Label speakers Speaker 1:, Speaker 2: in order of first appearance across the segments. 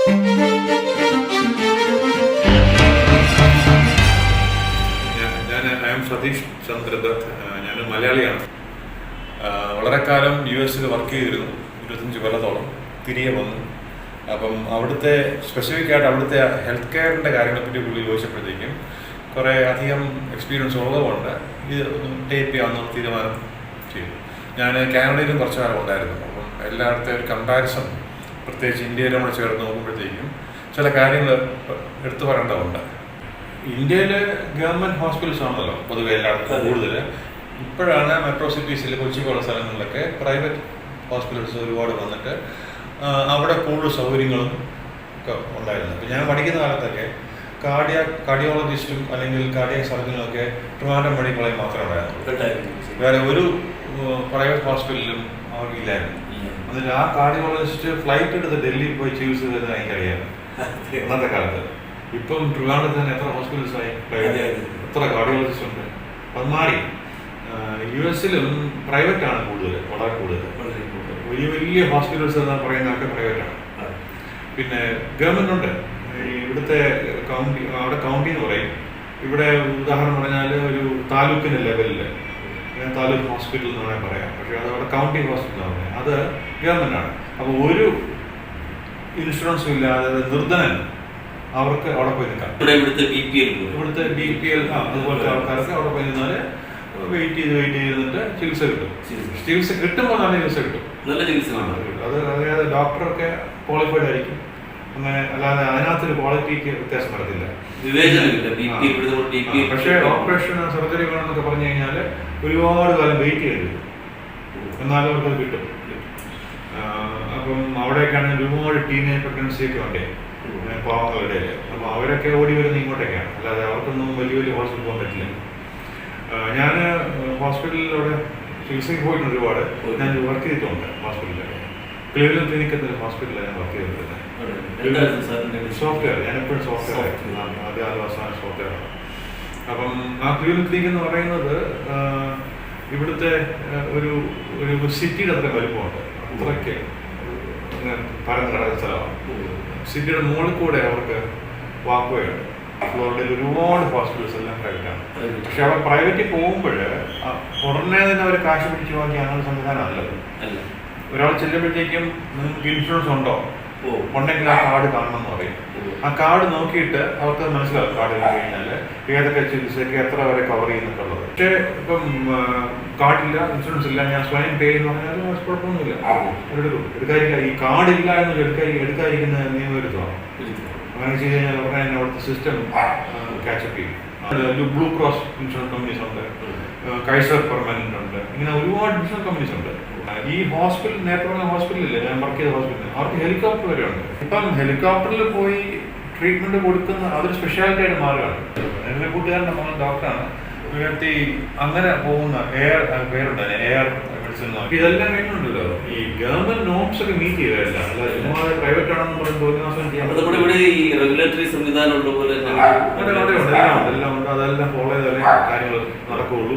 Speaker 1: ഞാൻ സതീഷ് ചന്ദ്രദത്ത്. ഞാൻ മലയാളിയാണ്. വളരെ കാലം US വർക്ക് ചെയ്തിരുന്നു, 25 കൊല്ലത്തോളം. തിരികെ വന്നു. അപ്പം അവിടുത്തെ സ്പെസിഫിക്കായിട്ട് അവിടുത്തെ ഹെൽത്ത് കെയറിൻ്റെ കാര്യങ്ങളെപ്പറ്റി പുള്ളി ചോദിച്ചപ്പോഴത്തേക്കും കുറേ അധികം എക്സ്പീരിയൻസ് ഉള്ളതുകൊണ്ട് ഇത് ടേപ്പ് ചെയ്യാവുന്ന തീരുമാനം ചെയ്തു. ഞാൻ കാനഡയിലും കുറച്ച് കാലം ഉണ്ടായിരുന്നു. അപ്പം എല്ലായിടത്തെ ഒരു കമ്പാരിസൺ, പ്രത്യേകിച്ച് ഇന്ത്യയിൽ നമ്മൾ ചേർന്ന് നോക്കുമ്പോഴത്തേക്കും ചില കാര്യങ്ങൾ എടുത്തു പറയേണ്ടതുണ്ട്. ഇന്ത്യയിൽ ഗവൺമെൻറ് ഹോസ്പിറ്റൽസ് ആണല്ലോ പൊതുവെ എല്ലായിടത്തും കൂടുതൽ. ഇപ്പോഴാണ് മെട്രോ സിറ്റീസിൽ, കൊച്ചി പോലുള്ള സ്ഥലങ്ങളിലൊക്കെ പ്രൈവറ്റ് ഹോസ്പിറ്റൽസ് ഒരുപാട് വന്നിട്ട് അവിടെ കൂടുതൽ സൗകര്യങ്ങളും ഒക്കെ ഉണ്ടായിരുന്നു. അപ്പോൾ ഞാൻ പഠിക്കുന്ന കാലത്തൊക്കെ കാർഡിയോളജിസ്റ്റും അല്ലെങ്കിൽ കാർഡിയാക് സർജനുമൊക്കെ ട്രിവാൻഡ്രം മെഡിക്കൽ കോളേജിൽ മാത്രമേ ഉണ്ടായിരുന്നുള്ളൂ. വേറെ ഒരു പ്രൈവറ്റ് ഹോസ്പിറ്റലിലും അവർക്കില്ലായിരുന്നു. എന്നിട്ട് ആ കാർഡിയോളജിസ്റ്റ് ഫ്ലൈറ്റ് എടുത്ത് ഡൽഹിയിൽ പോയി ചികിത്സ ചെയ്തത് എനിക്കറിയാം അന്നത്തെ കാലത്ത്. ഇപ്പം ട്രിവാൻഡ്രത്ത് തന്നെ എത്ര ഹോസ്പിറ്റൽസായി, എത്ര കാർഡിയോളജിസ്റ്റ് ഉണ്ട്. അത് മാറി. US പ്രൈവറ്റാണ് കൂടുതൽ, വളരെ കൂടുതൽ. വലിയ വലിയ ഹോസ്പിറ്റൽസ് എന്ന് പറയുന്നതൊക്കെ പ്രൈവറ്റാണ്. പിന്നെ ഗവൺമെൻറ് ഉണ്ട്. ഇവിടുത്തെ കൗണ്ടി, അവിടെ കൗണ്ടി എന്ന് പറയും. ഇവിടെ ഉദാഹരണം പറഞ്ഞാൽ ഒരു താലൂക്കിൻ്റെ ലെവലിൽ താലൂക്ക് ഹോസ്പിറ്റൽ എന്ന് വേണമെങ്കിൽ പറയാം. പക്ഷേ അത് അവിടെ കൗണ്ടി ഹോസ്പിറ്റൽ എന്ന് പറയാം. അത് ഗവൺമെൻറ്റാണ്. അപ്പോൾ ഒരു ഇൻഷുറൻസും ഇല്ലാതെ നിർധനൻ അവർക്ക് അവിടെ പോയി നിൽക്കാം. ഇവിടുത്തെ BPL അതുപോലത്തെ ആൾക്കാർക്ക് അവിടെ പോയി നിന്നാൽ വെയിറ്റ് ചെയ്തിരുന്നിട്ട് ചികിത്സ കിട്ടും. ചികിത്സ കിട്ടുമ്പോൾ നല്ല ചികിത്സ കിട്ടും. നല്ല ചികിത്സ അത് അതായത് ഡോക്ടറൊക്കെ ക്വാളിഫൈഡ് ആയിരിക്കും. അങ്ങനെ അല്ലാതെ അതിനകത്തൊരു ക്വാളിറ്റിക്ക് വ്യത്യാസം വരത്തില്ല. പക്ഷേ ഓപ്പറേഷൻ സർജറി വേണമെന്നൊക്കെ പറഞ്ഞു കഴിഞ്ഞാൽ ഒരുപാട് കാലം വെയിറ്റ് ചെയ്ത് എന്നാലും അവർക്കത് കിട്ടും. അപ്പം അവിടെയൊക്കെയാണ് ഒരുപാട് ടീനേജ് പ്രഗ്നൻസി ഒക്കെ ഉണ്ട് പാവങ്ങളുടെ. അപ്പോൾ അവരൊക്കെ ഓടി വരുന്നത് ഇങ്ങോട്ടൊക്കെയാണ്. അല്ലാതെ അവർക്കൊന്നും വലിയ വലിയ ഹോസ്പിറ്റൽ പോകാൻ പറ്റില്ല. ഞാൻ ഹോസ്പിറ്റലിലൂടെ ചികിത്സയ്ക്ക് പോയിട്ടുണ്ട് ഒരുപാട്. ഞാൻ വർക്ക് ചെയ്തിട്ടുണ്ട് ഹോസ്പിറ്റലിലൊക്കെ. ക്ലീവ്ലൻഡ് ക്ലിനിക് എന്നൊരു ഹോസ്പിറ്റലിലാണ് ഞാൻ വർക്ക് ചെയ്തിട്ടുണ്ട്. സോഫ്റ്റ്വെയർ, ഞാനെപ്പോഴും സോഫ്റ്റ്വെയർ ആയിരുന്നു. ആദ്യ 6 മാസമാണ് സോഫ്റ്റ്വെയറാണ്. അപ്പം ആ ക്ലീവ്ലൻഡ് ക്ലിനിക് എന്ന് പറയുന്നത് ഇവിടുത്തെ ഒരു സിറ്റിയുടെ അത്ര വലുപ്പമുണ്ട്. അത്രയ്ക്ക് പരന്ന് കിടക്കുന്ന സ്ഥലമാണ്. സിറ്റിയുടെ മുകളിൽ കൂടെ അവർക്ക് വാക്ക്വേ ഉണ്ട്. ഫ്ലോറിഡയിൽ ഒരുപാട് ഹോസ്പിറ്റൽസ് എല്ലാം പ്രൈവറ്റാണ്. പക്ഷെ അവിടെ പ്രൈവറ്റിൽ പോകുമ്പോൾ ഉടനെ തന്നെ അവർ കാശ് പിടിച്ചു വാങ്ങി അങ്ങനെ സംവിധാനം അല്ലത്. ഒരാൾ ചെല്ലുമ്പോഴത്തേക്കും നിങ്ങൾക്ക് ഇൻഷുറൻസ് ഉണ്ടോ, ഉണ്ടെങ്കിൽ ആ കാർഡ് കാണണം എന്ന് പറയും. ആ കാർഡ് നോക്കിയിട്ട് അവർക്ക് മനസ്സിലാവും കാർഡ് കഴിഞ്ഞ് കഴിഞ്ഞാൽ ഏതൊക്കെ ചികിത്സയ്ക്ക് എത്ര വരെ കവർ ചെയ്യുന്നുള്ളത്. പക്ഷേ ഇപ്പം കാർഡില്ല, ഇൻഷുറൻസ് ഇല്ല, ഞാൻ സ്വയം പേ എന്ന് പറഞ്ഞാൽ കുഴപ്പമൊന്നുമില്ല, അവരെടുക്കും. എടുക്കാതിരിക്കുക, ഈ കാർഡില്ല എന്ന് എടുക്കാതിരിക്കുന്ന നിയമവിരുദ്ധമാണ്. അങ്ങനെ ചെയ്ത് കഴിഞ്ഞാൽ ഉടനെ തന്നെ അവിടുത്തെ സിസ്റ്റം ക്യാച്ചപ്പ് ചെയ്യും. ബ്ലൂ ക്രോസ് ഇൻഷുറൻസ് കമ്പനീസ് ഉണ്ട്, കൈസർ പെർമനന്റ് ഉണ്ട്, ഇങ്ങനെ ഒരുപാട് ഇൻഷുറൻസ് കമ്പനീസ് ഉണ്ട്. ഈ ഹോസ്പിറ്റൽ, നേരത്തെ പറഞ്ഞ ഹോസ്പിറ്റലില്ലേ ഞാൻ വർക്ക് ചെയ്ത ഹോസ്പിറ്റൽ, അവർക്ക് ഹെലികോപ്റ്റർ വരെ ഉണ്ട്. ഇപ്പം ഹെലികോപ്റ്ററിൽ പോയി ട്രീറ്റ്മെന്റ് കൊടുക്കുന്ന അതൊരു സ്പെഷ്യാലിറ്റി ആയിട്ട് മാറുകയാണ്. എൻ്റെ കൂട്ടുകാരൻ്റെ മകൻ ഡോക്ടറാണ്. ഉയർത്തി അങ്ങനെ പോകുന്ന പേരുണ്ട് എയർ മെഡിസിൻ. ഇതെല്ലാം കഴിഞ്ഞുണ്ടല്ലോ ഈ ഗവൺമെന്റ് നോംസ് ഒക്കെ മീറ്റ് ചെയ്തല്ല, അല്ലാതെ പ്രൈവറ്റ് ആണെന്ന് പറയുമ്പോൾ ഒരു മാസം ചെയ്യാൻ എല്ലാം ഉണ്ട്. അതെല്ലാം ഫോളോ ചെയ്താലേ കാര്യങ്ങൾ നടക്കുകയുള്ളൂ.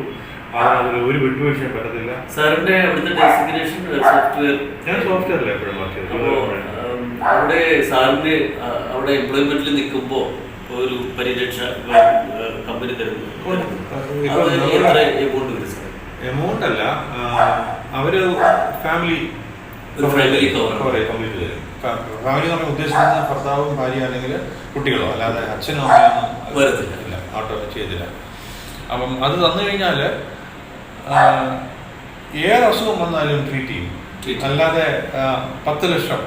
Speaker 1: അതിൽ ഒരു വിട്ടുവീഴ്ചയും പറ്റത്തില്ല. ഞാൻ സോഫ്റ്റ്വെയറിൽ എപ്പോഴും വർക്ക് ചെയ്തത്.
Speaker 2: അവിടെ സാറിന് അവിടെ എംപ്ലോയ്മെന്റിൽ നിൽക്കുമ്പോൾ ഒരു പരിരക്ഷ കമ്പനി തരുന്നു.
Speaker 1: എമൗണ്ട് അല്ല, അവര് ഫാമിലി കംപ്ലീറ്റ് തരും. ഫാമിലി നമ്മൾ ഉദ്ദേശിക്കുന്നത് ഭർത്താവും ഭാര്യ അല്ലെങ്കിൽ കുട്ടികളോ, അല്ലാതെ അച്ഛനോ അമ്മയൊന്നും വരത്തില്ല, ഓട്ടോ ചെയ്തില്ല. അപ്പം അത് തന്നു കഴിഞ്ഞാൽ ഏത് അസുഖം വന്നാലും ട്രീറ്റ് ചെയ്യും. അല്ലാതെ 10 ലക്ഷം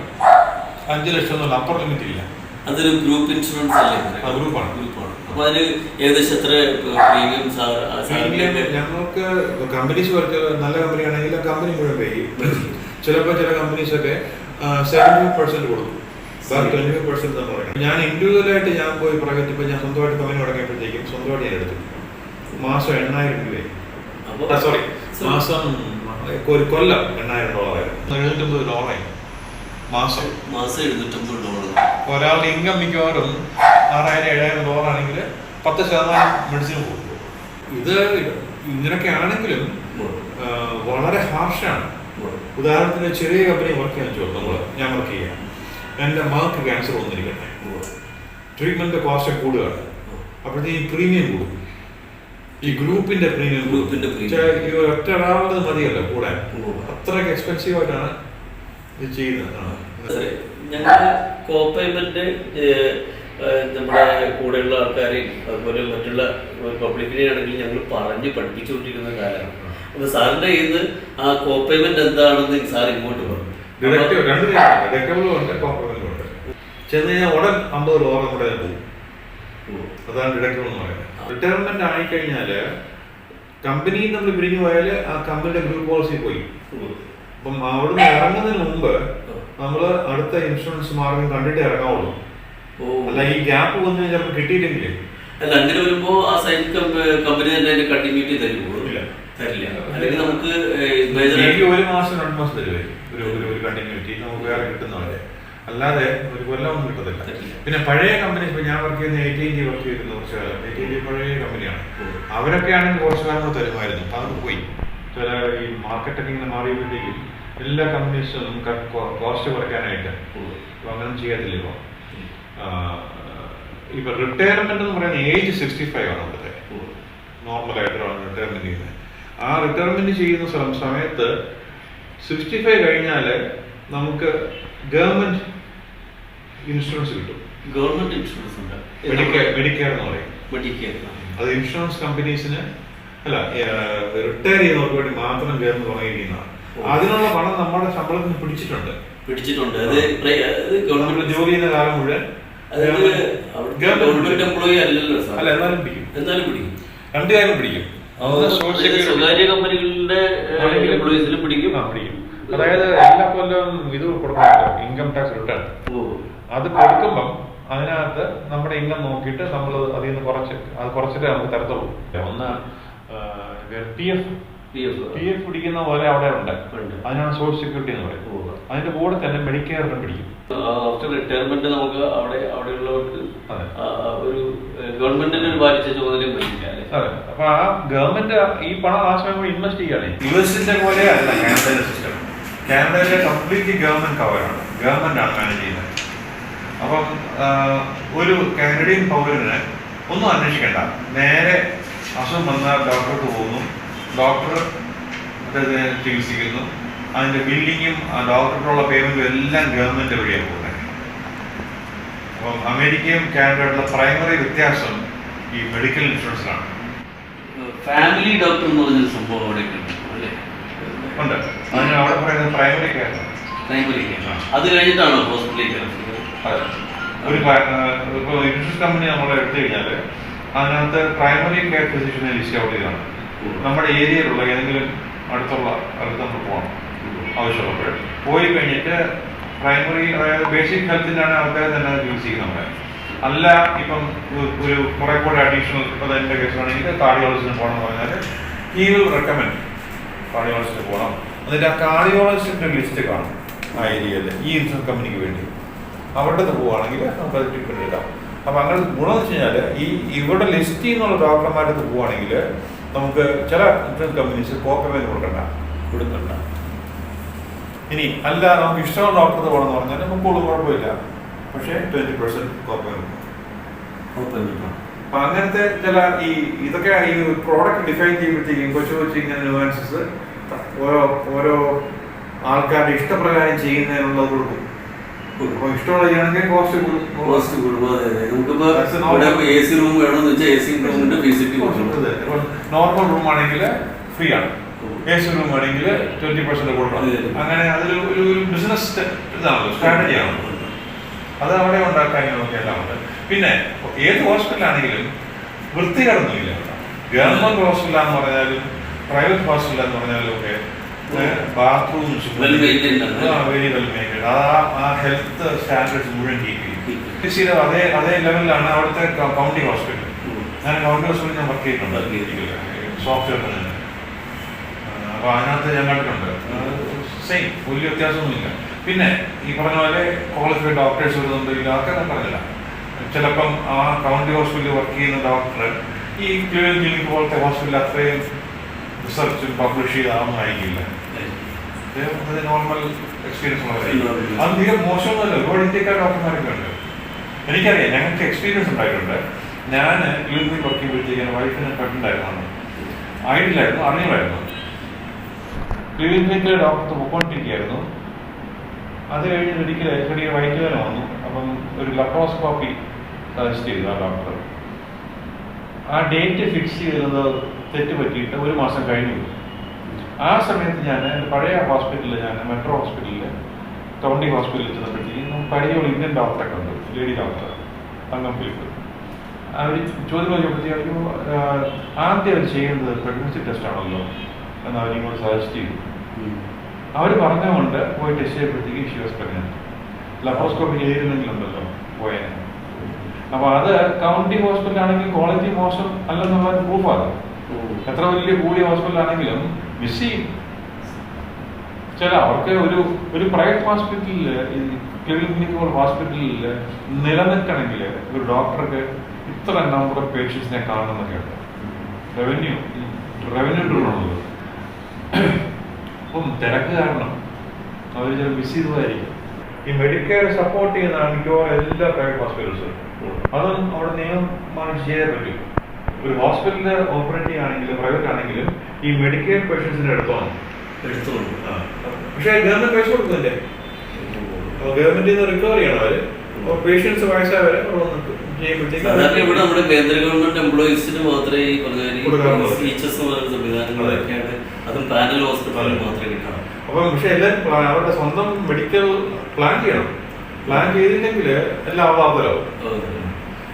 Speaker 1: 5 ലക്ഷം എന്നുള്ള അപ്പർ ലിമിറ്റ് ഇല്ല.
Speaker 2: അതൊരു ഗ്രൂപ്പ് ഇൻഷുറൻസ് അല്ലേ?
Speaker 1: ഗ്രൂപ്പാണ്.
Speaker 2: അപ്പൊ അതിന് ഏകദേശം എത്ര പ്രീമിയം?
Speaker 1: ഞങ്ങൾക്ക് കമ്പനീസ് വർക്ക് നല്ല കമ്പനി ആണെങ്കിൽ കമ്പനി മുഴുവൻ പേ ചെയ്യും. ചിലപ്പോൾ ചില കമ്പനീസൊക്കെ 70% കൊടുക്കും, ബാക്കി 25% എന്ന് പറയണം. ഞാൻ ഇൻഡിവിജ്വലായിട്ട് ഞാൻ പോയി പ്രൈവറ്റ്, ഇപ്പം ഞാൻ സ്വന്തമായിട്ട് കമ്പനി തുടങ്ങിയപ്പോഴത്തേക്കും സ്വന്തമായിട്ട് ഞാൻ എടുത്തു. മാസം 8,000 രൂപയായി. സോറി, മാസം ഒരു കൊല്ലം $8,000 $750 മാസം
Speaker 2: $750.
Speaker 1: ഒരാളുടെ ഇൻകം മിക്കവാറും $6,000-7,000 ആണെങ്കിൽ 10% മെഡിസിന് പോകും. ഇത് ഇങ്ങനൊക്കെ ആണെങ്കിലും വളരെ ഹാർഷാണ്. ഉദാഹരണത്തിന് ചെറിയ കമ്പനി വർക്ക് ചെയ്യാൻ ചോദിച്ചു, ഞാൻ വർക്ക് ചെയ്യാം. എൻ്റെ മകൾക്ക് ക്യാൻസർ വന്നിരിക്കട്ടെ, ട്രീറ്റ്മെന്റ് കോസ്റ്റ് കൂടുകയാണ്, അപ്പോഴത്തേക്ക് ഈ പ്രീമിയം കൂടും. ഈ ഗ്രൂപ്പിന്റെ പ്രീമിയം ഒറ്റ ഒരാളുടെ മതിയല്ലോ കൂടാൻ, അത്രയ്ക്ക് എക്സ്പെൻസീവ് ആയിട്ടാണ് ഇത് ചെയ്യുന്നത്.
Speaker 2: ഞങ്ങൾ കോപ്പേയ്മെന്റ് നമ്മുടെ കൂടെയുള്ള ആൾക്കാരെയും അതുപോലെ മറ്റുള്ള പബ്ലിക്കിനെ ആണെങ്കിൽ ഞങ്ങൾ പറഞ്ഞ് പഠിപ്പിച്ചുകൊണ്ടിരിക്കുന്ന കാലമാണ്. അപ്പൊ സാറിന്റെ കയ്യിൽ നിന്ന് ആ കോപ്പേയ്മെന്റ് എന്താണെന്ന് സാർ ഇങ്ങോട്ട് പറഞ്ഞു.
Speaker 1: ചെന്ന് കഴിഞ്ഞാൽ ഉടൻ 50 രൂപ കൂടെ പോകും. അതാണ് ഡിഡക്റ്റബിൾ എന്ന് പറയുന്നത്. റിട്ടയർമെന്റ് ആയിക്കഴിഞ്ഞാല് കമ്പനി നമ്മൾ പിരിഞ്ഞു പോയാൽ ആ കമ്പനിയുടെ ഗ്രൂപ്പ് പോളിസി പോയി. അപ്പം അവിടുന്ന് ഇറങ്ങുന്നതിന് മുമ്പ് നമ്മൾ അടുത്ത ഇൻഷുറൻസ് മാർഗം കണ്ടിട്ട് ഇറങ്ങാവുള്ളൂ. അല്ല ഈ ഗ്യാപ്പ് വന്നു ചിലപ്പോൾ കിട്ടിയില്ലെങ്കിൽ
Speaker 2: അല്ല, അങ്ങനെ വരുമ്പോ ആ സെയിം കമ്പനി തന്നെ കണ്ടിന്യൂറ്റി തരുമോ? തരില്ല. അല്ലെങ്കിൽ നമുക്ക്
Speaker 1: 1 മാസം 2 മാസം തരുമായിരിക്കും ഒരു കണ്ടിന്യൂറ്റി നമുക്ക് വേറെ കിട്ടുന്നവരെ, അല്ലാതെ ഒരു കൊല്ലം ഒന്നും കിട്ടത്തില്ല. പിന്നെ പഴയ കമ്പനി, ഇപ്പൊ ഞാൻ വർക്ക് ചെയ്യുന്ന AT&T വർക്ക് ചെയ്തിരുന്ന കുറച്ച് കാലം, AT&T പഴയ കമ്പനിയാണ്. അവരൊക്കെ ആണെങ്കിൽ കുറച്ച് കാലം തരുമായിരുന്നു. അപ്പൊ അത് പോയി. ചില ഈ മാർക്കറ്റൊക്കെ ഇങ്ങനെ മാറിയപ്പോഴത്തേക്കും എല്ലാ കമ്പനീസും നമുക്ക് കോസ്റ്റ് കുറയ്ക്കാനായിട്ട് അങ്ങനെ ചെയ്യത്തില്ല. ഇപ്പൊ റിട്ടയർമെന്റ് എന്ന് പറയുന്ന ഏജ് 65 ആണ് അവിടുത്തെ നോർമലായിട്ടാണ് റിട്ടയർമെന്റ് ചെയ്യുന്നത്. ആ റിട്ടയർമെന്റ് ചെയ്യുന്ന സമയത്ത് 65 കഴിഞ്ഞാല് നമുക്ക് ഗവൺമെന്റ് ഇൻഷുറൻസ് കിട്ടും.
Speaker 2: ഗവൺമെന്റ് ഇൻഷുറൻസ് ഉണ്ട്,
Speaker 1: മെഡിക്കെയർ എന്ന് പറയും. അത് ഇൻഷുറൻസ് കമ്പനീസിന് അല്ല, റിട്ടയർ ചെയ്യുന്നവർക്ക് വേണ്ടി മാത്രം ചേർന്ന് തുടങ്ങിയിരിക്കുന്നതാണ്. അതിനുള്ള പണം നമ്മുടെ ശമ്പളത്തിന് പിടിച്ചിട്ടുണ്ട്.
Speaker 2: അത്
Speaker 1: ഗവൺമെന്റ് ജോലി ചെയ്യുന്ന കാലം മുഴുവൻ
Speaker 2: ഗവൺമെന്റ് എംപ്ലോയി അല്ലല്ലോ സാർ.
Speaker 1: അല്ല, എന്നാലും പിടിക്കും. രണ്ട് കാര്യം പിടിക്കും.
Speaker 2: സ്വകാര്യ കമ്പനികളുടെ എംപ്ലോയീസിലും പിടിക്കും.
Speaker 1: അതായത് എല്ലാ കൊല്ലവും ഇത് കൊടുക്കണമല്ലോ, ഇൻകം ടാക്സ് റിട്ടേൺ. അത് കൊടുക്കുമ്പം അതിനകത്ത് നമ്മുടെ ഇൻകം നോക്കിയിട്ട് നമ്മൾ അതിൽ നിന്ന് കുറച്ചിട്ട് നമുക്ക് തരത്തുള്ളൂ. ഒന്ന് PF പിടിക്കുന്ന പോലെ അവിടെ ഉണ്ട്. അതിനാണ് സോഷ്യൽ സെക്യൂരിറ്റി എന്ന് പറയുന്നത്. അതിന്റെ കൂടെ തന്നെ മെഡിക്കെയറിനും പിടിക്കും.
Speaker 2: ആഫ്റ്റർ റിട്ടയർമെന്റ് നമുക്ക് അവിടെയുള്ളവർക്ക് ഒരു ഗവൺമെന്റിന് ഒരു ബാധിച്ച ചുമതലയും പറ്റില്ല.
Speaker 1: അതെ, അപ്പൊ ആ ഗവൺമെന്റ് ഈ പണം ആ സമയം ഇൻവെസ്റ്റ് ചെയ്യാണ്. യുഎസിന്റെ പോലെ അല്ല കാനഡയിലെ സിസ്റ്റം. കാനഡയിലെ കംപ്ലീറ്റ്ലി ഗവൺമെന്റ് കവറാണ്, ഗവൺമെന്റ് ആണ് മാനേജ് ചെയ്യുന്നത്. അപ്പം ഒരു കാനഡിയൻ പൗരന് ഒന്നും അന്വേഷിക്കേണ്ട, നേരെ അസുഖം വന്നാൽ ഡോക്ടർക്ക് പോകുന്നു, ഡോക്ടർ ചികിത്സിക്കുന്നു, അതിന്റെ ബില്ലിങ്ങും ഡോക്ടറിനുള്ള പേയ്മെന്റും എല്ലാം ഗവൺമെന്റ് വഴിയാണ് പോകുന്നത്. അപ്പം അമേരിക്കയും കാനഡയുള്ള പ്രൈമറി വ്യത്യാസം ഈ മെഡിക്കൽ ഇൻഷുറൻസിലാണ്.
Speaker 2: ഫാമിലി ഡോക്ടർ എന്ന് പറഞ്ഞൊരു സംഭവം അവിടെ
Speaker 1: ഉണ്ട്. അതിന് അവിടെ പറയുന്നത് പ്രൈമറി കെയർ.
Speaker 2: അത് കഴിഞ്ഞിട്ടാണോ ഹോസ്പിറ്റലിൽ?
Speaker 1: അതെ, ഒരു ഇപ്പോൾ ഇൻഷുറൻസ് കമ്പനി നമ്മൾ എടുത്തു കഴിഞ്ഞാൽ അതിനകത്ത് പ്രൈമറി കെയർ ഫിസിഷ്യനെ ലിസ്റ്റ് ഔട്ട് ചെയ്താണ്. നമ്മുടെ ഏരിയയിലുള്ള ഏതെങ്കിലും അടുത്ത് നമ്മൾ പോകണം ആവശ്യമുള്ളപ്പോൾ. പോയി കഴിഞ്ഞിട്ട് പ്രൈമറി, അതായത് ബേസിക് ഹെൽത്തിനാണ് ആൾക്കാർ തന്നെ യൂസ് ചെയ്യുന്നത്. അല്ല, ഇപ്പം ഒരു കുറെ കൂടെ അഡീഷണൽ, ഇപ്പം എൻ്റെ കേസാണെങ്കിൽ കാർഡിയോളജിസ്റ്റിന് പോകണമെന്ന് പറഞ്ഞാൽ ഹി വിൽ റെക്കമെൻഡ് കാർഡിയോളജിസ്റ്റിന് പോകണം. എന്നിട്ട് ആ കാർഡിയോളജിസ്റ്റിൻ്റെ ലിസ്റ്റ് കാണും ആ ഏരിയയിൽ ഈ ഇൻഷുറൻസ് കമ്പനിക്ക് വേണ്ടി. അവിടെ നിന്ന് പോവുകയാണെങ്കിൽ നമുക്കത് ട്രീറ്റ്മെൻറ്റ് എടുക്കാം. അപ്പം അങ്ങനെ ഗുണം എന്ന് വെച്ച് കഴിഞ്ഞാൽ ഇവിടെ ലിസ്റ്റ് ചെയ്യുന്നുള്ള ഡോക്ടർമാരുടെ അടുത്ത് പോവുകയാണെങ്കിൽ നമുക്ക് ചില ഇൻഷുറൻസ് കമ്പനീസ് കോപ്പേയ്മെന്റ് കൊടുക്കണ്ട. ഇനി അല്ല, നമുക്ക് ഇഷ്ടമുള്ള ഡോക്ടർ പോകണമെന്ന് പറഞ്ഞാൽ നമുക്ക് കുഴപ്പമില്ല, പക്ഷേ 20% കോപ്പേയ്മെന്റ്. അപ്പൊ അങ്ങനത്തെ ചില ഇതൊക്കെ ഈ പ്രോഡക്റ്റ് ഡിഫൈൻ ചെയ്യുമ്പോഴത്തേക്കും കൊച്ചു ഇങ്ങനെ ന്യൂവാൻസസ് ഓരോ ആൾക്കാരുടെ ഇഷ്ടപ്രകാരം ചെയ്യുന്നതിനുള്ളത് കൊടുക്കും. ഇഷ്ടമുള്ള ചെയ്യണമെങ്കിൽ കോസ്റ്റ് കൂടും. നോർമൽ റൂം ആണെങ്കിൽ ഫ്രീ ആണ്, AC റൂം ആണെങ്കിൽ 20% കൊടുക്കണം. അങ്ങനെ അതൊരു ബിസിനസ് ഇതാണല്ലോ, സ്ട്രാറ്റജിയാണ്. അത് അവിടെ ഉണ്ടാക്കാൻ നോക്കിയെല്ലാം ഉണ്ട്. പിന്നെ ഏത് ഹോസ്പിറ്റലാണെങ്കിലും വൃത്തികേടൊന്നുമില്ല. ഗവൺമെന്റ് ഹോസ്പിറ്റലാന്ന് പറഞ്ഞാലും പ്രൈവറ്റ് ഹോസ്പിറ്റലാന്ന് പറഞ്ഞാലും ഒക്കെ ബാത്റൂംസ് വെരി വെൽ മെയിൻറ്റൈൻഡ്. ആ ഹെൽത്ത് സ്റ്റാൻഡേർഡ്സ് മുഴുവൻ കീപ്പ് ചെയ്യും. അതേ ലെവലിലാണ് അവിടുത്തെ കൗണ്ടി ഹോസ്പിറ്റൽ. ഞാൻ കൗണ്ടി ഹോസ്പിറ്റലിൽ ഞാൻ വർക്ക് ചെയ്തിട്ടുണ്ട്, സോഫ്റ്റ്വെയർ തന്നെ. അപ്പൊ അതിനകത്ത് ഞാൻ കണ്ടിട്ടുണ്ട്, സെയിം, വലിയ വ്യത്യാസമൊന്നുമില്ല. പിന്നെ ഈ പറഞ്ഞ പോലെ ക്വാളിഫൈഡ് ഡോക്ടേഴ്സ് വരുന്നുണ്ട്, ഇതൊക്കെ ഞാൻ പറഞ്ഞില്ല. ചിലപ്പം ആ കൗണ്ടി ഹോസ്പിറ്റലിൽ വർക്ക് ചെയ്യുന്ന ഡോക്ടർ ഈ ക്ലിനിക് പോലത്തെ ഹോസ്പിറ്റലിൽ അത്രയും റിസർച്ചും പബ്ലിഷ് ചെയ്താണെന്നായിരിക്കില്ല. നോർമൽ എക്സ്പീരിയൻസ് ഉള്ളവരായിരിക്കും. അത് തീരെ മോശമൊന്നുമല്ല. ഒരുപാട് ഇന്ത്യക്കാർ ഡോക്ടർമാരൊക്കെ ഉണ്ട്. എനിക്കറിയാം, ഞങ്ങൾക്ക് എക്സ്പീരിയൻസ് ഉണ്ടായിട്ടുണ്ട്. ഞാൻ ക്ലിനിക്കിൽ വർക്ക് ചെയ്യുമ്പോഴത്തേക്കും വൈഫിന് പ്രഗ്നന്റ് ആയിരുന്നു, ആയിട്ടില്ലായിരുന്നു, അറിഞ്ഞില്ലായിരുന്നു. ക്ലിനിക്കിലെ ഡോക്ടർ പൊക്കോണ്ടിരിക്കുകയായിരുന്നു. അത് കഴിഞ്ഞ് ഒരിക്കൽ ചെറിയ വൈദ്യുതന വന്നു. അപ്പം ഒരു ലപ്രോസ്കോപ്പി സജസ്റ്റ് ചെയ്തു ആ ഡോക്ടർ. ആ ഡേറ്റ് ഫിക്സ് ചെയ്തത് തെറ്റ് പറ്റിയിട്ട് 1 മാസം കഴിഞ്ഞു. ആ സമയത്ത് ഞാൻ എൻ്റെ പഴയ ഹോസ്പിറ്റലിൽ, ഞാൻ മെട്രോ ഹോസ്പിറ്റലിൽ, കൗണ്ടി ഹോസ്പിറ്റലിൽ ചെന്നപ്പോഴത്തേക്കും പരിചയമുള്ള ഇന്ത്യൻ ഡോക്ടറൊക്കെ ഉണ്ട്, ലേഡി ഡോക്ടർ തങ്കം ഫിലിപ്പ്. അവർ ചോദ്യം ചോദിച്ചപ്പോഴത്തേക്കും ആദ്യം അവർ ചെയ്യുന്നത് പ്രഗ്നൻസി ടെസ്റ്റ് ആണല്ലോ എന്ന് അവരിങ്ങോട്ട് സജസ്റ്റ് ചെയ്തു. അവർ പറഞ്ഞുകൊണ്ട് പോയി test ചെയ്തപ്പോഴത്തേക്കും she was pregnant. Laparoscopy ചെയ്തിരുന്നെങ്കിലുണ്ടല്ലോ പോയ. അപ്പോൾ അത് കൗണ്ടി ഹോസ്പിറ്റലാണെങ്കിൽ ക്വാളിറ്റി മോശം അല്ലെന്നുള്ള പ്രൂഫാണ്. എത്ര വലിയ കൂടിയ ഹോസ്പിറ്റലാണെങ്കിലും മിസ് ചെയ്യും. ചില അവർക്ക് ഒരു പ്രൈവറ്റ് ഹോസ്പിറ്റലിൽ, ക്ലിനിക്കൽ ഹോസ്പിറ്റലിൽ നിലനിൽക്കണമെങ്കിൽ ഒരു ഡോക്ടർക്ക് ഇത്ര നമ്പർ ഓഫ് പേഷ്യൻസിനെ കാണുന്നൊക്കെ ഉണ്ട്. റവന്യൂ ഡ്രിവണുള്ളത്. അപ്പം തിരക്ക് കാരണം അവർ ചില മിസ് ചെയ്തതായിരിക്കും. ഈ മെഡിക്കെയർ സപ്പോർട്ട് ചെയ്യുന്നതാണ് മിക്കവാറും എല്ലാ പ്രൈവറ്റ് ഹോസ്പിറ്റൽസും. അതും അവിടെ നിയമം മാനിച്ച് ചെയ്തേ പറ്റും. ഒരു ഹോസ്പിറ്റലിൽ ഓപ്പറേറ്റ് ചെയ്യുകയാണെങ്കിലും പ്രൈവറ്റ് ആണെങ്കിലും ഈ മെഡിക്കെയർ പേഷ്യൻസിന്റെ എടുത്തോണം. പക്ഷേ ഗവൺമെന്റ് പൈസ കൊടുക്കുന്നില്ലേ? ഗവൺമെന്റിൽ നിന്ന് റിക്കവർ ചെയ്യണം അവര്. പേഷ്യൻസ് വയസ്സായവരെ
Speaker 2: ഇവിടെ നമ്മുടെ കേന്ദ്ര ഗവൺമെന്റ് എംപ്ലോയീസിന് മാത്രമേ ഈ സംവിധാനങ്ങളൊക്കെയാണ്, അതും പാനൽ ഹോസ്പിറ്റലിൽ മാത്രമേ കിട്ടണം.
Speaker 1: അപ്പം പക്ഷെ എല്ലാവരും അവരുടെ സ്വന്തം മെഡിക്കൽ പ്ലാൻ ചെയ്യണം. പ്ലാൻ ചെയ്തില്ലെങ്കിൽ എല്ലാം അവാന്തരാവും.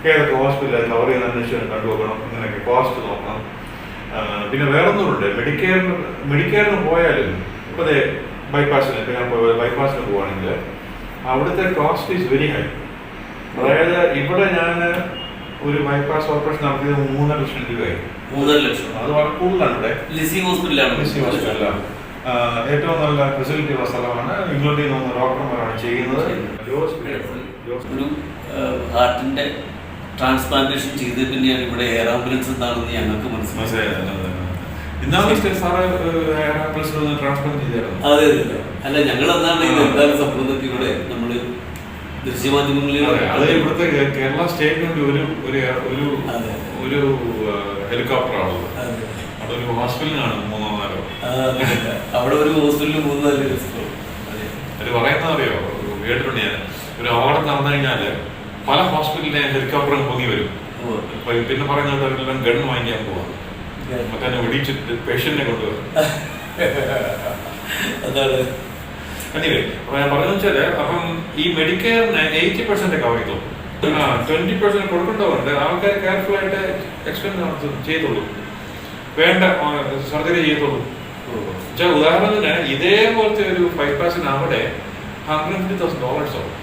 Speaker 1: ഏതൊക്കെ ഹോസ്പിറ്റലിൽ കവർ ചെയ്യുന്ന അന്വേഷണം കണ്ടുപോകണം, അങ്ങനെയൊക്കെ കോസ്റ്റ് നോക്കണം. പിന്നെ വേറൊന്നുമുണ്ട്, മെഡിക്കെയറിന് പോയാലും ഇപ്പോൾ ബൈപ്പാസിന്, ഇപ്പോൾ ഞാൻ ബൈപ്പാസിന് പോവുകയാണെങ്കിൽ അവിടുത്തെ കോസ്റ്റ് ഈസ് വെരി ഹൈ. അതായത് ഇവിടെ ഞാൻ ഒരു ബൈപ്പാസ് ഓപ്പറേഷൻ നടത്തിയത് 3.5 ലക്ഷം രൂപയായി.
Speaker 2: 3.5 ലക്ഷം
Speaker 1: അത് വളരെ കൂടുതലാണ്. ഇവിടെ
Speaker 2: ലിസി ഹോസ്പിറ്റലാണ്.
Speaker 1: ഏറ്റവും നല്ല ഫെസിലിറ്റി ഉള്ള സ്ഥലമാണ്. ഇംഗ്ലണ്ടിൽ നിന്ന് ഡോക്ടർമാരാണ് ചെയ്യുന്നത്.
Speaker 2: ഒരു ഹാർട്ടിന്റെ ട്രാൻസ്പ്ലാന്റേഷൻ ചെയ്ത് പിന്നെയാണ് ഇവിടെ എയർ ആംബുലൻസ് എന്താണെന്ന് ഞങ്ങൾക്ക് മനസ്സിലായത്. അതെ അതെ. അല്ല, ഞങ്ങൾ എന്നാണെങ്കിൽ എന്താണ് സംഭവം ഇവിടെ നമ്മള് ദൃശ്യമാധ്യമങ്ങളിൽ
Speaker 1: ഇവിടുത്തെ കേരള സ്റ്റേറ്റിന്റെ ഒരു ഹെലികോപ്റ്ററാണ്. അതൊരു ഹോസ്പിറ്റലിനാണ് 3-4.
Speaker 2: അവിടെ ഒരു ഹോസ്പിറ്റലിൽ 3-4 ദിവസം
Speaker 1: അത് പറയുന്നത് അറിയോ? കേട്ടിട്ടുണ്ട് ഞാൻ. ഒരു അപകടം നടന്നു കഴിഞ്ഞാല് പല ഹോസ്പിറ്റലിലെ ഹെലികോപ്റ്ററും പൊങ്ങി വരും. പിന്നെ പറയുന്നത് അവരെല്ലാം ഗൺ വാങ്ങിക്കാൻ പോവാം, മറ്റേ വെടിച്ചിട്ട് പേഷ്യന്റിനെ കൊണ്ടുവരും.
Speaker 2: അതാണ്.
Speaker 1: അപ്പൊ ഞാൻ പറഞ്ഞു വെച്ചാല്, അപ്പം ഈ മെഡിക്കെയറിന് 80% കവർ ചെയ്തോളൂ. 20% കൊടുക്കേണ്ടതുണ്ട്. ആൾക്കാർ കെയർഫുൾ ആയിട്ട് എക്സ്പെൻസ് ചെയ്തോളൂ, വേണ്ട സർജറി ചെയ്തോളൂ. ഉദാഹരണത്തിന് ഇതേപോലത്തെ ഒരു ബൈപ്പാസിന് അവിടെ $150,000 ആവും.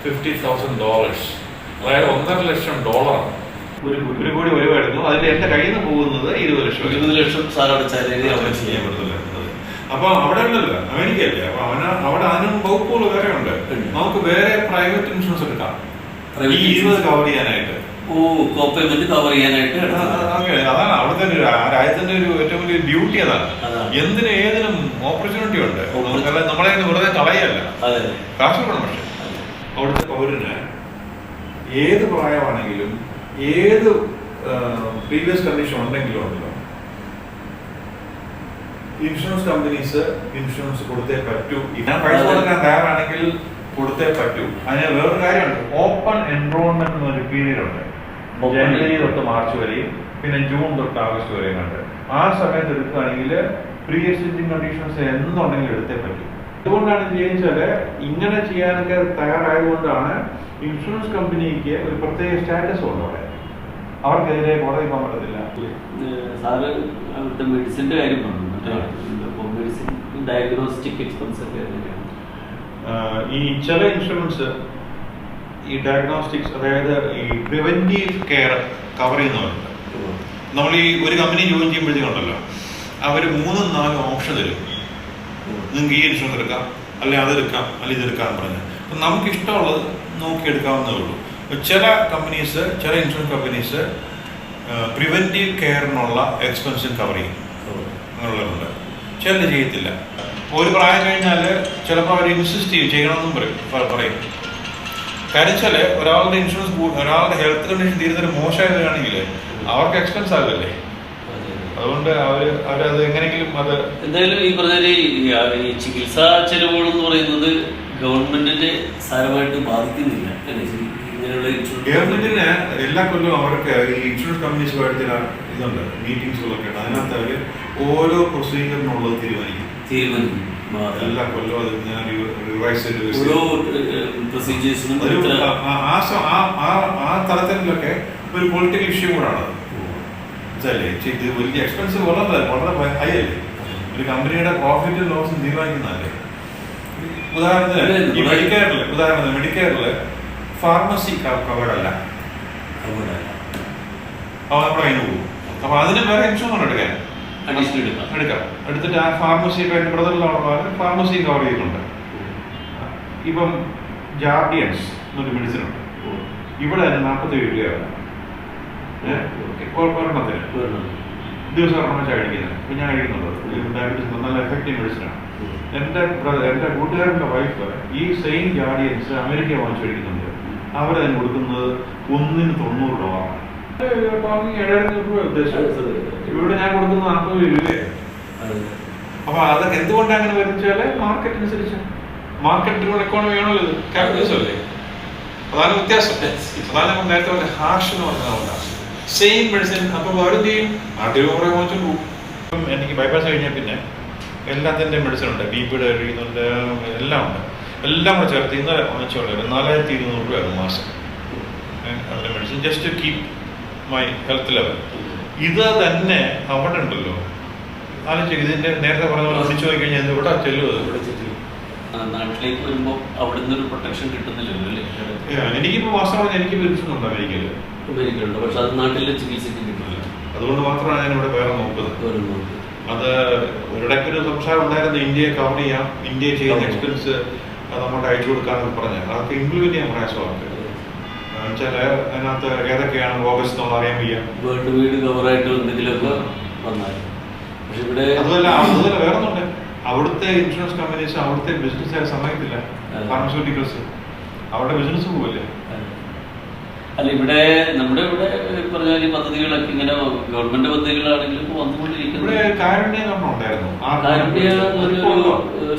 Speaker 1: $50,000, അതായത് $1.5 ലക്ഷം. ഒരു കോടി ഒഴിവായിരുന്നു. അതിൽ എന്റെ കയ്യിൽ നിന്ന് പോകുന്നത് 20 ലക്ഷം.
Speaker 2: 20 ലക്ഷം
Speaker 1: ചെയ്യാൻ പറ്റില്ല. അപ്പൊ അവിടെ ഉണ്ടല്ലോ, അമേരിക്കയല്ലേ, അപ്പൊ അവിടെ അതിനും വകുപ്പുകൾ വേറെ ഉണ്ട്. നമുക്ക് വേറെ പ്രൈവറ്റ് ഇൻഷുറൻസ് എടുക്കാം ഈ 20 കവർ ചെയ്യാനായിട്ട്.
Speaker 2: കവർ ചെയ്യാനായിട്ട്
Speaker 1: അതാണ് അവിടുത്തെ രാജ്യത്തിന്റെ ഒരു ഏറ്റവും വലിയ ബ്യൂട്ടി. അതാണ്. എന്തിനും ഏതിനും ഓപ്പർച്യൂണിറ്റി ഉണ്ട്. നമ്മളെ വെറുതെ കളയല്ല, കാശ് കൊടുക്കണം. പക്ഷെ അവിടുത്തെ പൗരന് ഏത് പ്രായമാണെങ്കിലും ഏത് പ്രീവിയസ് കണ്ടീഷൻ ഉണ്ടെങ്കിലും ഉണ്ടല്ലോ, ഇൻഷുറൻസ് കമ്പനീസ് ഇൻഷുറൻസ് കൊടുത്തേ പറ്റൂ. ഞാൻ പൈസ കൊടുക്കാൻ തയ്യാറാണെങ്കിൽ കൊടുത്തേ പറ്റൂ. അതിന് വേറൊരു കാര്യമുണ്ട്, ഓപ്പൺ എൻറോൾമെന്റ് എന്നൊരു പീരീഡ് ഉണ്ട്. ജനുവരി തൊട്ട് മാർച്ച് വരെയും പിന്നെ ജൂൺ തൊട്ട് ആഗസ്റ്റ് വരെയും ഉണ്ട്. ആ സമയത്ത് എടുക്കുകയാണെങ്കിൽ പ്രീ എക്സിസ്റ്റിംഗ് കണ്ടീഷൻസ് എന്തുണ്ടെങ്കിലും എടുത്തേ പറ്റൂ. അതുകൊണ്ടാണ് ചെയ്യുന്നത്, ഇങ്ങനെ ചെയ്യാനൊക്കെ തയ്യാറായതുകൊണ്ടാണ് ഇൻഷുറൻസ് കമ്പനിക്ക് ഒരു പ്രത്യേക സ്റ്റാറ്റസ് ഉണ്ട്. അവിടെ അവർക്കെതിരെ കോടതി പോകാൻ പറ്റത്തില്ല.
Speaker 2: സാറ് അവിടുത്തെ മെഡിസിന്റെ കാര്യം പറഞ്ഞു, മെഡിസിൻ ഡയഗ്നോസ്റ്റിക് എക്സ്പെൻസ് ഒക്കെ
Speaker 1: ഈ ചില ഇൻഷുറൻസ് ഈ ഡയഗ്നോസ്റ്റിക്സ്, അതായത് ഈ പ്രിവെന്റീവ് കെയർ കവർ ചെയ്യുന്നവരുണ്ട്. നമ്മൾ ഈ ഒരു കമ്പനി ജോയിൻ ചെയ്യുമ്പോഴത്തേക്കുണ്ടല്ലോ, അവർ 3-4 ഓപ്ഷൻ തരും. നിങ്ങൾക്ക് ഈ ഇൻഷുറൻസ് എടുക്കാം, അല്ലെങ്കിൽ അതെടുക്കാം, അല്ലെങ്കിൽ ഇതെടുക്കാന്ന് പറഞ്ഞ്. അപ്പം നമുക്ക് ഇഷ്ടമുള്ളത് നോക്കിയെടുക്കാവുന്നതേ ഉള്ളൂ. ചില കമ്പനീസ്, ചില ഇൻഷുറൻസ് കമ്പനീസ് പ്രിവെന്റീവ് കെയറിനുള്ള എക്സ്പെൻസും കവർ ചെയ്യും. അങ്ങനെയുള്ളവരുണ്ട്. ചിലർ ചെയ്യത്തില്ല. ഒരു പ്രായം കഴിഞ്ഞാൽ ചിലപ്പോൾ അവർ ഇൻസിസ്റ്റ് ചെയ്യണമെന്നും പറയും. കാര്യം വെച്ചാൽ ഒരാളുടെ ഇൻഷുറൻസ് ഒരാളുടെ ഹെൽത്ത് കണ്ടീഷൻ തീരുന്നൊരു മോശമായി വരികയാണെങ്കിൽ അവർക്ക് എക്സ്പെൻസ് ആകില്ലേ. അതുകൊണ്ട് അവരത് എങ്ങനെയെങ്കിലും അത്
Speaker 2: എന്തായാലും ഈ പറഞ്ഞാൽ ഈ ചികിത്സാ ചെലവുകൾ എന്ന് പറയുന്നത് ഗവൺമെന്റിനെ സാരമായിട്ട് ബാധിക്കുന്നില്ല.
Speaker 1: ഗവൺമെന്റിന് എല്ലാ കൊല്ലവും അവർക്ക് ഈ ഇൻഷുറൻസ് കമ്പനീസുമായിട്ട് ചില ഇതുണ്ട്, മീറ്റിംഗ്സുകളൊക്കെ ഉണ്ട്. അതിനകത്ത് അവർ ഓരോ പ്രൊസീജിയറിനുള്ളത് തീരുമാനിക്കും. എല്ലാ കൊല്ലവും അത് ഞാൻ റിവൈസ് ചെയ്ത് ആ തലത്തിലൊക്കെ ഒരു പൊളിറ്റിക്കൽ ഇഷ്യൂ കൂടാണ്. ഇത് വലിയ എക്സ്പെൻസീവ് വളരെ ഹൈ അല്ലേ. ഒരു കമ്പനിയുടെ പ്രോഫിറ്റും ലോസും തീരുമാനിക്കുന്നതല്ലേ. ഉദാഹരണത്തിന് ഈ മെഡിക്കെയറില് ഫാർമസി കവേർഡല്ല, നമ്മുടെ കയ്യിൽ പോകും. അപ്പൊ അതിന് വേറെ ഇൻഷുറൻസ് എടുക്കാൻ എടുക്കാം. എടുത്തിട്ട് ആ ഫാർമസി ബ്രദറിലുള്ള ഫാർമസി കവർ ചെയ്യുന്നുണ്ട്. ഇപ്പം ജാർഡിയൻസ് എന്നൊരു മെഡിസിൻ ഉണ്ട്. ഇവിടെ 47 രൂപയാണ് ഒരെണ്ണത്തിന്. ദിവസം ഒരെണ്ണം വെച്ചാൽ കഴിക്കുന്നത്. ഇപ്പം ഞാൻ കഴിക്കുന്നുണ്ട്. ഡയബറ്റീസ് നല്ല എഫക്റ്റീവ് മെഡിസിനാണ്. എൻ്റെ കൂട്ടുകാരൻ്റെ വൈഫ് ഈ സെയിം ജാർഡിയൻസ് അമേരിക്ക വാങ്ങിച്ചു കഴിക്കുന്നുണ്ട്. അവരതിന് കൊടുക്കുന്നത് ഒന്നിന് $90. 7,500 രൂപ ഉദ്ദേശിച്ചത്. ഇവിടെ ഞാൻ കൊടുക്കുന്നത് 40 രൂപയാണ്. അപ്പൊ അതൊക്കെ എന്തുകൊണ്ടാണ് അങ്ങനെ വരുന്നത്? മാർക്കറ്റിനനുസരിച്ച്. മാർക്കറ്റ് എക്കോണമി ആണല്ലോ ഇത്, ക്യാപിറ്റലിസം അല്ലേ. അതാണ് വ്യത്യാസം. അതാണ് നമ്മൾ നേരത്തെ പറഞ്ഞ ഹാഷ് എന്ന് പറഞ്ഞതുകൊണ്ടാണ്. Same medicine. അപ്പൊ അവരും ചെയ്യും, നാട്ടിൽ കുറെ വാങ്ങിച്ചോണ്ട് പോകും. ഇപ്പം എനിക്ക് ബൈപ്പാസ് കഴിഞ്ഞാൽ പിന്നെ എല്ലാത്തിൻ്റെ മെഡിസിൻ ഉണ്ട്. BP കഴിക്കുന്നുണ്ട്, എല്ലാം ഉണ്ട്. എല്ലാം കൂടെ ചേർത്ത് ഇന്നലെ വാങ്ങിച്ചോളൂ 4,200 രൂപയാണ് മാസം. അതിൻ്റെ medicine just to keep my health level. ഇത് തന്നെ അവിടെ ഉണ്ടല്ലോ. ആലോചിച്ചു, ഇതിന്റെ നേരത്തെ പറഞ്ഞ പോലെ വിളിച്ചു പോയി കഴിഞ്ഞാൽ ഇവിടെ ചെല്ലുമത്.
Speaker 2: നാട്ടിലേക്ക് വരുമ്പോൾ അവിടെ നിന്നൊരു പ്രൊട്ടക്ഷൻ കിട്ടുന്നില്ലല്ലോ അല്ലേ.
Speaker 1: എനിക്കിപ്പോ വാസ്തവം എനിക്ക് വിളിച്ചിട്ടുണ്ട് അമേരിക്കയിലുണ്ട്.
Speaker 2: പക്ഷെ അത് നാട്ടിലെ ചികിത്സയ്ക്ക് കിട്ടില്ല.
Speaker 1: അതുകൊണ്ട് മാത്രമാണ് ഞാൻ ഇവിടെ വേറെ നോക്കുന്നത്. അത് ഒരിടയ്ക്കൊരു സംസാരം ഉണ്ടായിരുന്നു, ഇന്ത്യയെ കവർ ചെയ്യാം, ഇന്ത്യയെ ചെയ്യുന്ന എക്സ്പെൻസ് നമുക്ക് അയച്ചു കൊടുക്കാന്നൊക്കെ പറഞ്ഞാൽ അതൊക്കെ ഇംപ്ലിമെന്റ് ചെയ്യാൻ പ്രയാസമാണ്. വെച്ചാൽ അതിനകത്ത് ഏതൊക്കെയാണ് ഓഗസ്റ്റ് നമ്മൾ അറിയാൻ വയ്യ.
Speaker 2: വീട് കവറായിട്ട് എന്തെങ്കിലുമൊക്കെ വന്നാൽ. പക്ഷെ ഇവിടെ
Speaker 1: അതുപോലെ വേറെ ഒന്നുണ്ട്. അവിടുത്തെ ഇൻഷുറൻസ് കമ്പനീസ് അവിടുത്തെ ബിസിനസ് സമ്മതിക്കില്ല. ഫാർമസ്യൂട്ടിക്കൽസ് അവരുടെ ബിസിനസ് പോവല്ലേ.
Speaker 2: അല്ല, ഇവിടെ നമ്മുടെ ഇവിടെ പറഞ്ഞാൽ ഈ പദ്ധതികളൊക്കെ ഇങ്ങനെ ഗവൺമെന്റ് പദ്ധതികളാണെങ്കിലും വന്നുകൊണ്ടിരിക്കുന്നത്.
Speaker 1: ഇവിടെ കാരുണ്യ ഉണ്ടായിരുന്നു.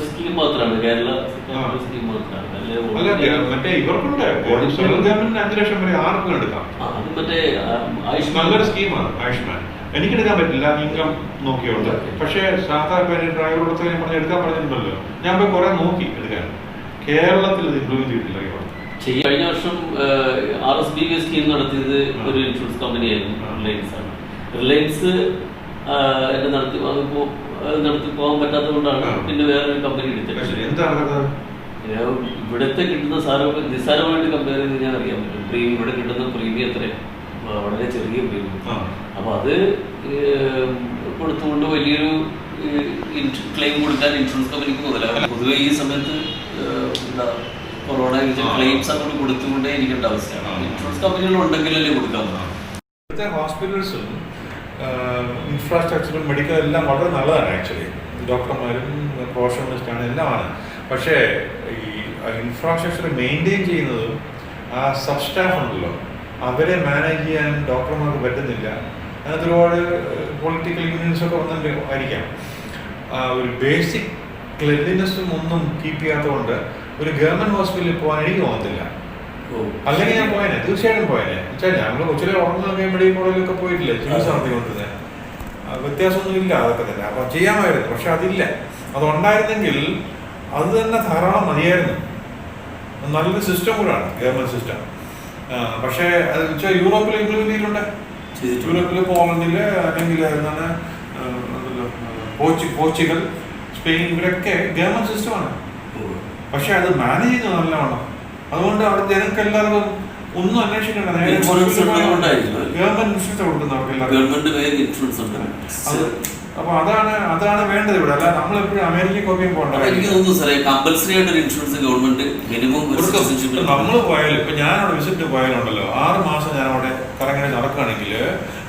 Speaker 2: സ്കീം മാത്രമാണ്, കേരള സ്കീം മാത്രമാണ്.
Speaker 1: മറ്റേ ഇവർക്കുണ്ട് ഗവൺമെന്റിന് 5 ലക്ഷം വരെ ആർക്കും എടുക്കാം.
Speaker 2: അത് മറ്റേ
Speaker 1: നല്ലൊരു സ്കീമാണ് ആയുഷ്മാൻ. എനിക്കെടുക്കാൻ പറ്റില്ല, ഇൻകം നോക്കിയുണ്ട്. പക്ഷേ സാധാരണ ഡ്രൈവറോടത്ത് ഞാൻ പറഞ്ഞ് എടുക്കാൻ പറഞ്ഞിട്ടുണ്ടല്ലോ. ഞാൻ പോയി കുറെ നോക്കി എടുക്കാൻ. കേരളത്തിൽ ഇത് ഇംപ്ലിമെന്റ് ചെയ്തിട്ടില്ല.
Speaker 2: കഴിഞ്ഞ വർഷം RSBB സ്കീം നടത്തിയത് ഒരു ഇൻഷുറൻസ് കമ്പനിയായിരുന്നു, റിലയൻസ് ആണ്. റിലയൻസ് എന്നെ നടത്തി പോകാൻ പറ്റാത്തത് കൊണ്ടാണ് പിന്നെ വേറൊരു കമ്പനി എടുത്തത്. ഇവിടുത്തെ കിട്ടുന്ന നിസ്സാരമായിട്ട് കമ്പയർ ചെയ്ത് ഞാൻ അറിയാൻ പറ്റും. ഇവിടെ കിട്ടുന്ന പ്രീമിയം എത്ര, വളരെ ചെറിയ പ്രീമിയം. അപ്പൊ അത് കൊടുത്തുകൊണ്ട് വലിയൊരു ക്ലെയിം കൊടുക്കാൻ ഇൻഷുറൻസ് കമ്പനിക്ക് മുതലാവില്ല. പൊതുവെ ഈ സമയത്ത് എന്താ കൊറോണ ക്ലെയിംസ് അങ്ങോട്ട് കൊടുത്തുകൊണ്ടേ ഇരിക്കേണ്ട അവസ്ഥയാണ്. ഇൻഷുറൻസ് കമ്പനികൾ ഉണ്ടെങ്കിലല്ലേ കൊടുക്കാൻ പറ്റും.
Speaker 1: ഇവിടുത്തെ ഹോസ്പിറ്റൽസും ഇൻഫ്രാസ്ട്രക്ചറും മെഡിക്കൽ എല്ലാം വളരെ നല്ലതാണ്. ആക്ച്വലി ഡോക്ടർമാരും പ്രൊഫഷണലിസ്റ്റാണ് എല്ലാമാണ്. പക്ഷേ ഈ ഇൻഫ്രാസ്ട്രക്ചർ മെയിൻറ്റെയിൻ ചെയ്യുന്നതും ആ സബ് സ്റ്റാഫ് ഉണ്ടല്ലോ അവരെ മാനേജ് ചെയ്യാൻ ഡോക്ടർമാർക്ക് പറ്റുന്നില്ല. അതിനകത്ത് ഒരുപാട് പൊളിറ്റിക്കൽ യൂണിയൻസൊക്കെ വന്നിട്ട് ആയിരിക്കാം. ഒരു ബേസിക് ക്ലെൻലിനെസ്സും ഒന്നും കീപ്പ് ചെയ്യാത്തതുകൊണ്ട് ഒരു ഗവൺമെന്റ് ഹോസ്പിറ്റലിൽ പോകാൻ എനിക്ക് തോന്നത്തില്ല. അല്ലെങ്കിൽ ഞാൻ പോയനെ, തീർച്ചയായിട്ടും പോയനെ. വെച്ചാൽ ഞങ്ങൾ കൊച്ചിലെ ഉറങ്ങുന്ന മെഡിക്കൽ കോളേജിലൊക്കെ പോയിട്ടില്ല ചികിത്സ നടത്തിക്കൊണ്ടിരുന്നത്. വ്യത്യാസമൊന്നുമില്ല, അതൊക്കെ തന്നെ. അപ്പം ചെയ്യാമായിരുന്നു. പക്ഷെ അതില്ല. അതുണ്ടായിരുന്നെങ്കിൽ അത് തന്നെ ധാരാളം മതിയായിരുന്നു. നല്ലൊരു സിസ്റ്റം കൂടാണ് ഗവൺമെന്റ് സിസ്റ്റം. പക്ഷേ അത് വെച്ചാൽ യൂറോപ്പിൽ ഇംപ്ലിമെന്റ് ചെയ്തിട്ടുണ്ട്. യൂറോപ്പിൽ പോളണ്ടിൽ അല്ലെങ്കിൽ എന്താണ് പോർച്ചുഗൽ, സ്പെയിൻ, ഇവരൊക്കെ ഗവൺമെന്റ് സിസ്റ്റമാണ്. പക്ഷെ അത് മാനേജ് ചെയ്യുന്നത് നല്ലതാണ്. അതുകൊണ്ട് അവിടെ ജനങ്ങൾക്ക് എല്ലാവർക്കും ഒന്നും അന്വേഷിക്കണ്ട. ഗവൺമെന്റ് ഇൻഷുറൻസ് കൊടുക്കുന്നവർക്ക് അപ്പൊ അതാണ് വേണ്ടത് ഇവിടെ. അല്ല നമ്മളെപ്പോഴും അമേരിക്കക്കൊക്കെ പോകണ്ട. നമ്മൾ പോയാലും ഇപ്പൊ ഞാൻ അവിടെ വിസിറ്റ് പോയാലുണ്ടല്ലോ 6 മാസം ഞാൻ അവിടെ കറങ്ങനെ നടക്കുകയാണെങ്കിൽ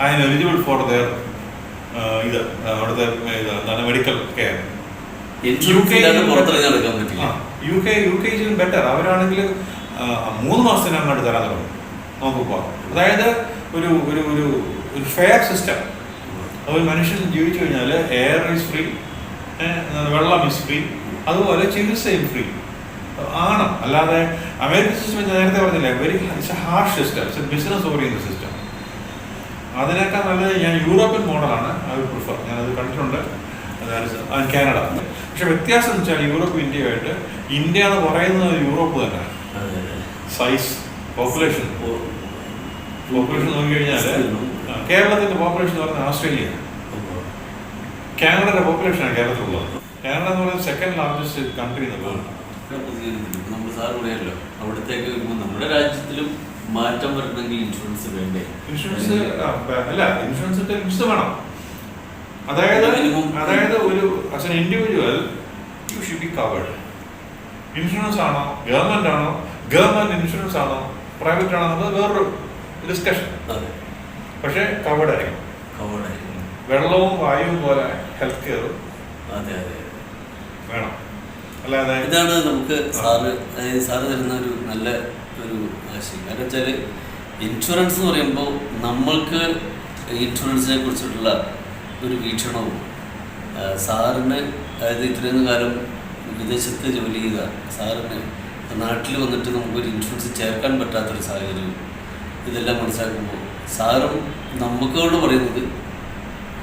Speaker 1: I'm eligible for their ഇത് അവിടുത്തെ ഇത് എന്താണ് medical care. UK is better. അവരാണെങ്കിൽ 3 മാസത്തിന് അങ്ങോട്ട് തരാൻ തുടങ്ങും. നമുക്ക് പോകാം. അതായത് ഒരു ഒരു ഒരു ഒരു ഫെയർ സിസ്റ്റം. ഒരു മനുഷ്യൻ ജീവിച്ചു കഴിഞ്ഞാൽ എയർ ഈസ് ഫ്രീ, വെള്ളം ഈസ് ഫ്രീ, അതുപോലെ ചികിത്സയും ഫ്രീ ആണ്. അല്ലാതെ അമേരിക്കൻ സിസ്റ്റം നേരത്തെ പറഞ്ഞില്ലേ, very it's A harsh system, it's A business oriented system. അതിനേക്കാൾ നല്ലത് ഞാൻ യൂറോപ്യൻ മോഡലാണ് ഐ വുഡ് പ്രിഫർ. ഞാനത് കണ്ടിട്ടുണ്ട്, കാനഡ. പക്ഷെ വ്യത്യാസം എന്ന് വെച്ചാൽ യൂറോപ്പ് ഇന്ത്യയുമായിട്ട്, ഇന്ത്യ എന്ന് പറയുന്നത് യൂറോപ്പ് തന്നെ. സൈസ്, പോപ്പുലേഷൻ നോക്കി കഴിഞ്ഞാൽ കേരളത്തിന്റെ പോപ്പുലേഷൻ എന്ന് പറഞ്ഞാൽ ഓസ്ട്രേലിയ. കാനഡയുടെ പോപ്പുലേഷനാണ് കേരളത്തിലുള്ളത്. കാനഡ എന്ന് പറയുന്നത് സെക്കൻഡ് ലാർജസ്റ്റ് കൺട്രി എന്ന് വേൾഡ്.
Speaker 2: നമ്മൾ സാർ പറയാമല്ലോ, അവിടത്തേക്ക് വരുമ്പോൾ നമ്മുടെ രാജ്യത്തിലും മാറ്റം വരണമെങ്കിൽ ഇൻഷുറൻസ് വേണ്ടേ?
Speaker 1: ഇൻഷുറൻസ് അല്ല, ഇൻഷുറൻസ് വേണം. അതായത് ഒരു as an individual you should be covered. Insurance ആണോ, ഗവൺമെന്റ് ആണോ, ഗവൺമെന്റ് ഇൻഷുറൻസ് ആണോ, പ്രൈവറ്റ് ആണോ, അത് വേറൊരു ഡിസ്കഷൻ. പക്ഷെ കവേർഡ് ആയിരിക്കും. വെള്ളവും വായുവും പോലെ ഹെൽത്ത് കെയറും വേണം. അല്ലാതെ
Speaker 2: ഇതാണ് നമുക്ക് സാറ് തരുന്ന ഒരു നല്ല ഒരു ആശയം. കാരണം വെച്ചാൽ ഇൻഷുറൻസ് എന്ന് പറയുമ്പോൾ നമ്മൾക്ക് ഇൻഷുറൻസിനെ കുറിച്ചിട്ടുള്ള ഒരു വീക്ഷണവും സാറിന്, അതായത് ഇത്രയും കാലം വിദേശത്ത് ജോലി ചെയ്ത സാറിന് നാട്ടിൽ വന്നിട്ട് നമുക്കൊരു ഇൻഷുറൻസ് ചേർക്കാൻ പറ്റാത്തൊരു സാഹചര്യം ഇതെല്ലാം മനസ്സിലാക്കുമ്പോൾ സാറും നമുക്കോട് പറയുന്നത്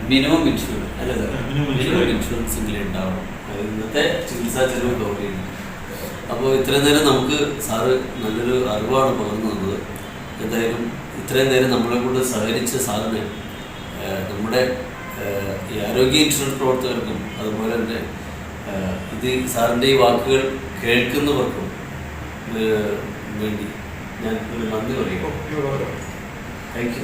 Speaker 2: മിനിമം ഇൻഷുറൻസ് അല്ല സാർ, മിനിമം ഇൻഷുറൻസ് എങ്കിലും ഉണ്ടാവണം. ഇന്നത്തെ ചികിത്സാ ചെലവ് കവറിയുണ്ട്. അപ്പോൾ ഇത്രയും നേരം നമുക്ക് സാറ് നല്ലൊരു അറിവാണ് പകർന്നു തന്നത്. എന്തായാലും ഇത്രയും നേരം നമ്മളെ കൊണ്ട് സഹകരിച്ച സാറിന് നമ്മുടെ ഈ ആരോഗ്യ ഇൻഷുറൻസ് പ്രവർത്തകർക്കും അതുപോലെ തന്നെ ഇത് സാറിൻ്റെ ഈ വാക്കുകൾ കേൾക്കുന്നവർക്കും വേണ്ടി ഞാൻ ഒരു നന്ദി പറയുന്നു.
Speaker 1: Thank you.